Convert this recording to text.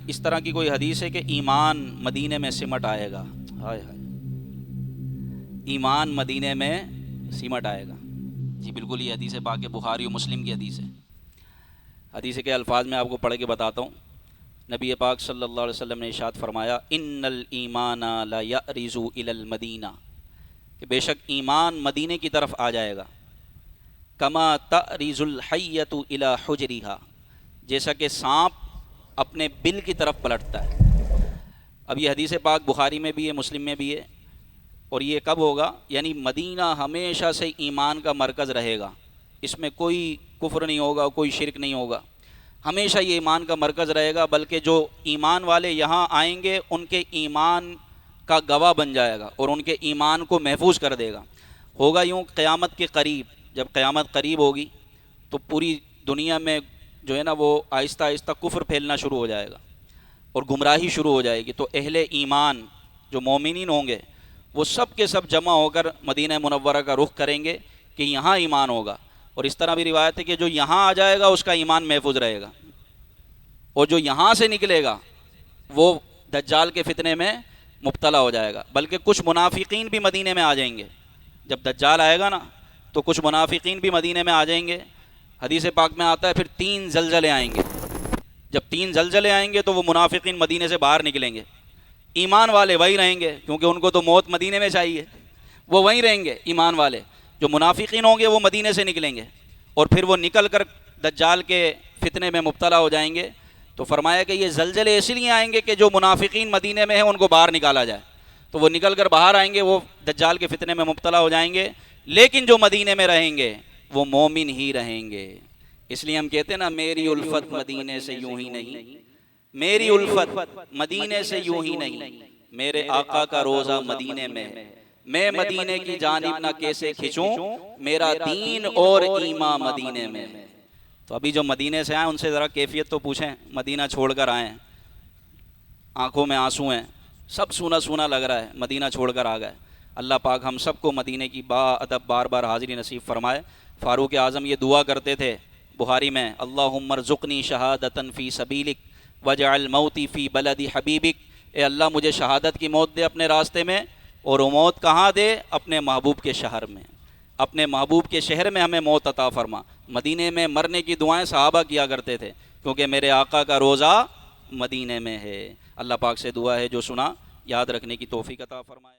اس طرح کی کوئی حدیث ہے کہ ایمان مدینے میں سمٹ آئے گا؟ ہائے ہائے، ایمان مدینے میں سمٹ آئے گا؟ جی بالکل، یہ حدیث پاک بخاری و مسلم کی حدیث ہے۔ حدیث کے الفاظ میں آپ کو پڑھ کے بتاتا ہوں۔ نبی پاک صلی اللہ علیہ وسلم نے ارشاد فرمایا، ان الایمان لا یأرز الی المدینہ، کہ بے شک ایمان مدینے کی طرف آ جائے گا، کما تأرز الحیۃ الی حجرہا، جیسا کہ سانپ اپنے بل کی طرف پلٹتا ہے۔ اب یہ حدیث پاک بخاری میں بھی ہے، مسلم میں بھی ہے، اور یہ کب ہوگا؟ یعنی مدینہ ہمیشہ سے ایمان کا مرکز رہے گا، اس میں کوئی کفر نہیں ہوگا، کوئی شرک نہیں ہوگا، ہمیشہ یہ ایمان کا مرکز رہے گا، بلکہ جو ایمان والے یہاں آئیں گے ان کے ایمان کا گواہ بن جائے گا اور ان کے ایمان کو محفوظ کر دے گا۔ ہوگا یوں قیامت کے قریب، جب قیامت قریب ہوگی تو پوری دنیا میں جو ہے نا وہ آہستہ آہستہ کفر پھیلنا شروع ہو جائے گا اور گمراہی شروع ہو جائے گی، تو اہل ایمان جو مومنین ہوں گے وہ سب کے سب جمع ہو کر مدینہ منورہ کا رخ کریں گے کہ یہاں ایمان ہوگا۔ اور اس طرح بھی روایت ہے کہ جو یہاں آ جائے گا اس کا ایمان محفوظ رہے گا، اور جو یہاں سے نکلے گا وہ دجال کے فتنے میں مبتلا ہو جائے گا۔ بلکہ کچھ منافقین بھی مدینے میں آ جائیں گے، جب دجال آئے گا نا تو کچھ منافقین بھی مدینے میں آ جائیں گے۔ حدیث پاک میں آتا ہے پھر 3 زلزلے آئیں گے، جب 3 زلزلے آئیں گے تو وہ منافقین مدینے سے باہر نکلیں گے، ایمان والے وہی رہیں گے کیونکہ ان کو تو موت مدینے میں چاہیے، وہ وہیں رہیں گے ایمان والے۔ جو منافقین ہوں گے وہ مدینے سے نکلیں گے اور پھر وہ نکل کر دجال کے فتنے میں مبتلا ہو جائیں گے۔ تو فرمایا کہ یہ زلزلے اس لیے آئیں گے کہ جو منافقین مدینے میں ہیں ان کو باہر نکالا جائے، تو وہ نکل کر باہر آئیں گے، وہ دجال کے فتنے میں مبتلا ہو جائیں گے، لیکن جو مدینے میں رہیں گے وہ مومن ہی رہیں گے۔ اس لیے ہم کہتے ہیں نا، میری الفت مدینے سے یوں ہی نہیں، میری الفت مدینے سے یوں ہی نہیں، میرے آقا کا روزہ مدینے میں ہے، میں مدینے کی جانب نہ کیسے کھچوں، میرا دین اور ایمان مدینے میں ہے۔ تو ابھی جو مدینے سے آئیں ان سے ذرا کیفیت تو پوچھیں، مدینہ چھوڑ کر آئیں، آنکھوں میں آنسو ہیں، سب سونا سونا لگ رہا ہے، مدینہ چھوڑ کر آ گئے۔ اللہ پاک ہم سب کو مدینے کی با ادب بار بار حاضری نصیب فرمائے۔ فاروق اعظم یہ دعا کرتے تھے بخاری میں، اللہم ارزقنی شہادتاً فی سبیلک واجعل موتی فی بلد حبیبک، اے اللہ مجھے شہادت کی موت دے اپنے راستے میں، اور وہ موت کہاں دے؟ اپنے محبوب کے شہر میں، اپنے محبوب کے شہر میں ہمیں موت عطا فرما۔ مدینے میں مرنے کی دعائیں صحابہ کیا کرتے تھے کیونکہ میرے آقا کا روزہ مدینے میں ہے۔ اللہ پاک سے دعا ہے جو سنا یاد رکھنے کی توفیق عطا فرمائے۔